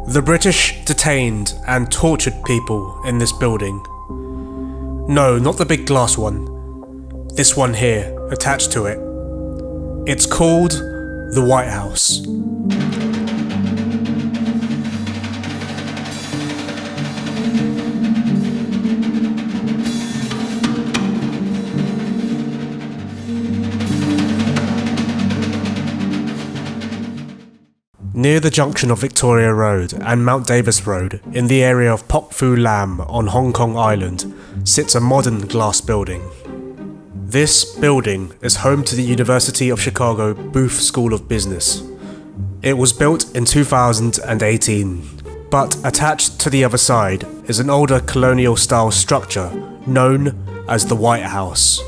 The British detained and tortured people in this building. No, not the big glass one. This one here, attached to it. It's called the White House. Near the junction of Victoria Road and Mount Davis Road, in the area of Pok Fu Lam on Hong Kong Island, sits a modern glass building. This building is home to the University of Chicago Booth School of Business. It was built in 2018, but attached to the other side is an older colonial style structure known as the White House.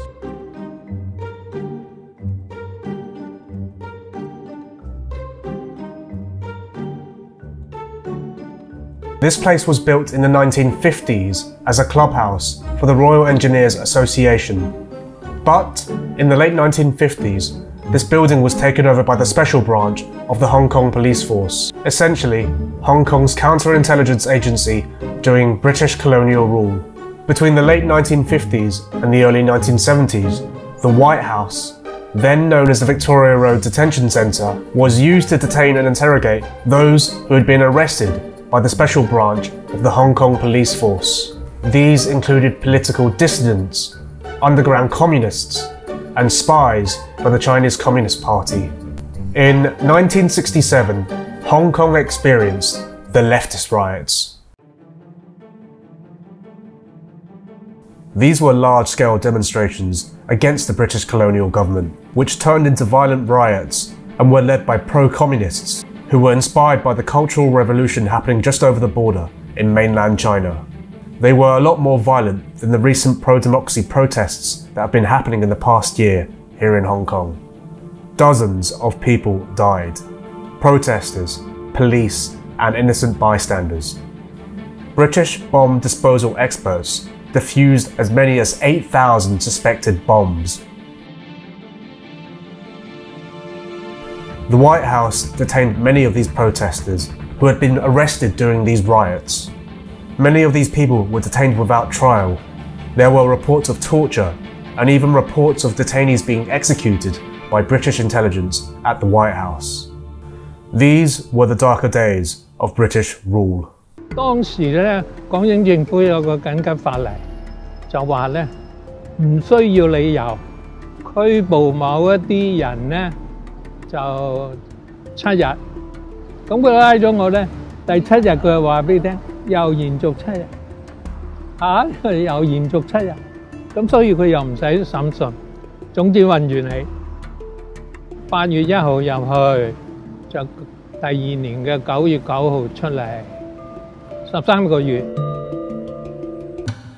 This place was built in the 1950s as a clubhouse for the Royal Engineers Association. But in the late 1950s, this building was taken over by the special branch of the Hong Kong police force, essentially Hong Kong's counterintelligence agency during British colonial rule. Between the late 1950s and the early 1970s, the White House, then known as the Victoria Road Detention Centre, was used to detain and interrogate those who had been arrested by the special branch of the Hong Kong police force. These included political dissidents, underground communists, and spies for the Chinese Communist Party. In 1967, Hong Kong experienced the leftist riots. These were large-scale demonstrations against the British colonial government, which turned into violent riots and were led by pro-communists who were inspired by the Cultural Revolution happening just over the border in mainland China. They were a lot more violent than the recent pro-democracy protests that have been happening in the past year here in Hong Kong. Dozens of people died. Protesters, police, and innocent bystanders. British bomb disposal experts defused as many as 8,000 suspected bombs. The White House detained many of these protesters who had been arrested during these riots. Many of these people were detained without trial. There were reports of torture and even reports of detainees being executed by British intelligence at the White House. These were the darker days of British rule. 當時咧，港英政府有個緊急法例，就話咧唔需要理由拘捕某一啲人咧。 就7日，咁佢拉咗我咧，第7日佢就話俾你聽，又延續7日，又延續7日，咁所以佢又唔使審訊，總之運完你8月1號入去，就第2年嘅9月9號出嚟，13個月。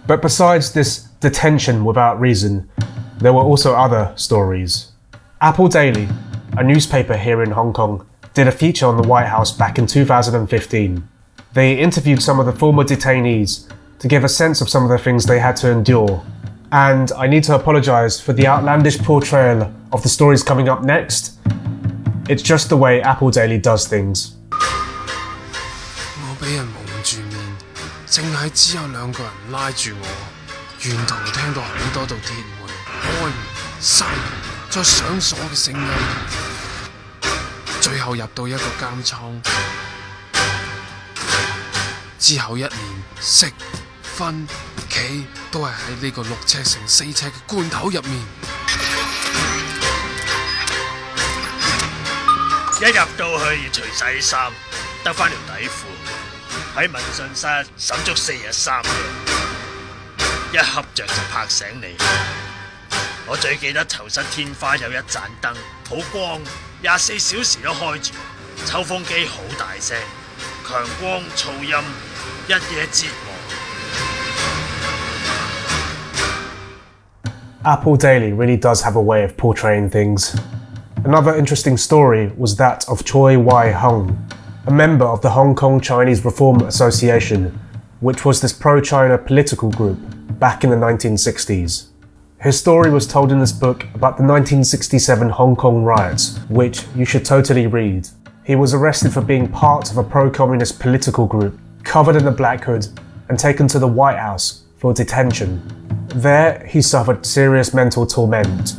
But besides this detention without reason, there were also other stories. Apple Daily, a newspaper here in Hong Kong, did a feature on the White House back in 2015. They interviewed some of the former detainees to give a sense of some of the things they had to endure. And I need to apologise for the outlandish portrayal of the stories coming up next. It's just the way Apple Daily does things. 我俾人蒙住面，淨係只有2個人拉住我，沿途聽到好多道鐵門開閂。 再上鎖嘅聲音，最後入到一個監倉，之後1年食、瞓、企都係喺呢個6尺乘4尺嘅罐頭入面。一入到去要除晒啲衫，得翻條底褲，喺民訊室審足4日3夜，一恰着就拍醒你。 我最記得囚室天花有一盞燈，好光，24小時都開住，抽風機好大聲，強光噪音，一夜折磨。Apple Daily really does have a way of portraying things. Another interesting story was that of Choi Wai-hung, a member of the Hong Kong Chinese Reform Association, which was this pro-China political group back in the 1960s. His story was told in this book about the 1967 Hong Kong riots, which you should totally read. he was arrested for being part of a pro-communist political group, covered in a black hood, and taken to the White House for detention. There, he suffered serious mental torment.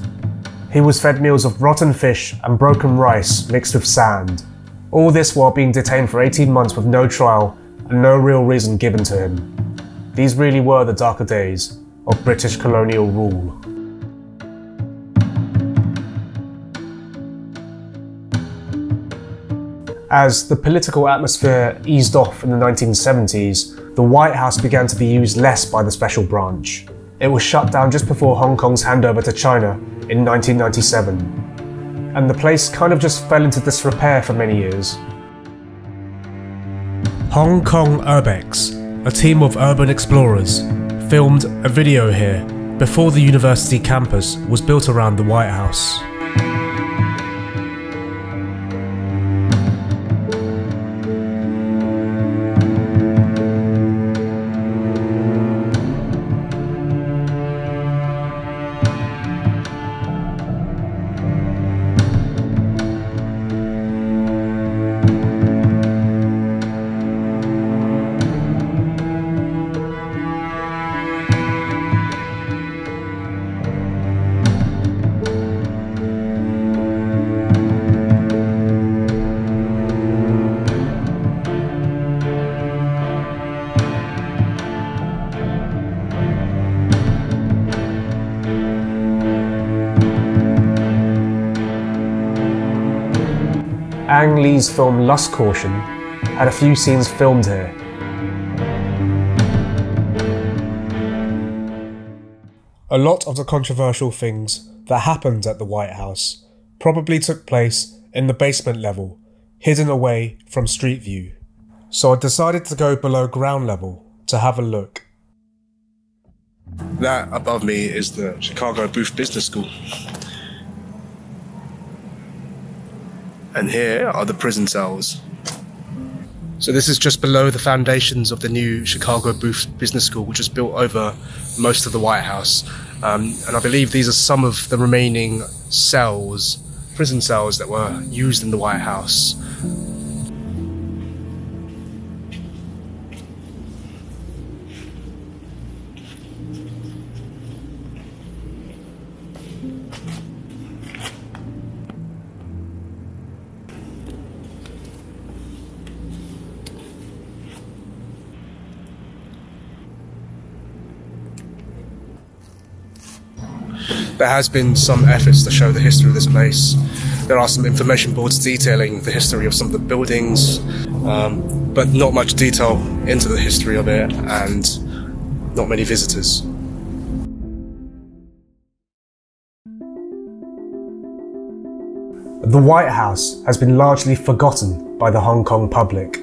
He was fed meals of rotten fish and broken rice mixed with sand. All this while being detained for 18 months with no trial and no real reason given to him. These really were the darker days of British colonial rule. As the political atmosphere eased off in the 1970s, the White House began to be used less by the special branch. It was shut down just before Hong Kong's handover to China in 1997. And the place kind of just fell into disrepair for many years. Hong Kong Urbex, a team of urban explorers, filmed a video here before the university campus was built around the White House. Ang Lee's film Lust Caution had a few scenes filmed here. A lot of the controversial things that happened at the White House probably took place in the basement level, hidden away from street view. So I decided to go below ground level to have a look. That above me is the Chicago Booth Business School. And here are the prison cells. So this is just below the foundations of the new Chicago Booth Business School, which is built over most of the White House. And I believe these are some of the remaining cells, prison cells that were used in the White House. There has been some efforts to show the history of this place. There are some information boards detailing the history of some of the buildings, but not much detail into the history of it, and not many visitors. The White House has been largely forgotten by the Hong Kong public.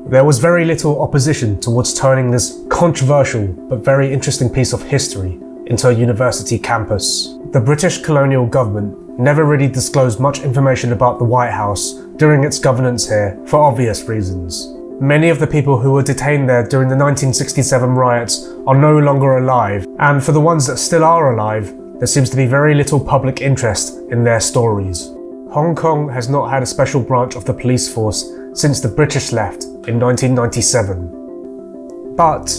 There was very little opposition towards turning this controversial but very interesting piece of history into a university campus. The British colonial government never really disclosed much information about the White House during its governance here for obvious reasons. Many of the people who were detained there during the 1967 riots are no longer alive, and for the ones that still are alive, there seems to be very little public interest in their stories. Hong Kong has not had a special branch of the police force since the British left in 1997. But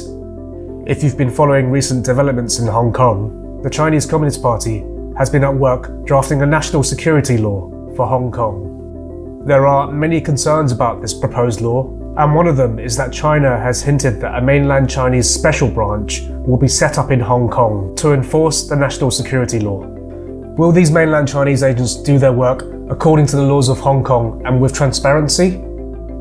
if you've been following recent developments in Hong Kong, the Chinese Communist Party has been at work drafting a national security law for Hong Kong. There are many concerns about this proposed law, and one of them is that China has hinted that a mainland Chinese special branch will be set up in Hong Kong to enforce the national security law. Will these mainland Chinese agents do their work according to the laws of Hong Kong and with transparency?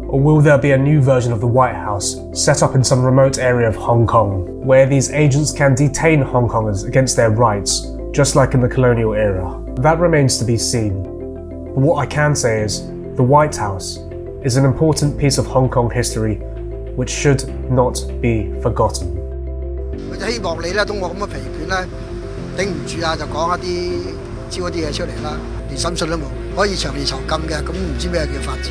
Or will there be a new version of the White House set up in some remote area of Hong Kong, where these agents can detain Hong Kongers against their rights, just like in the colonial era? That remains to be seen. But what I can say is, the White House is an important piece of Hong Kong history which should not be forgotten. 我就希望你咧，當我咁嘅疲倦咧，頂唔住啊，就講一啲招一啲嘢出嚟啦，連審訊都冇，可以長期囚禁嘅，咁唔知咩叫法治。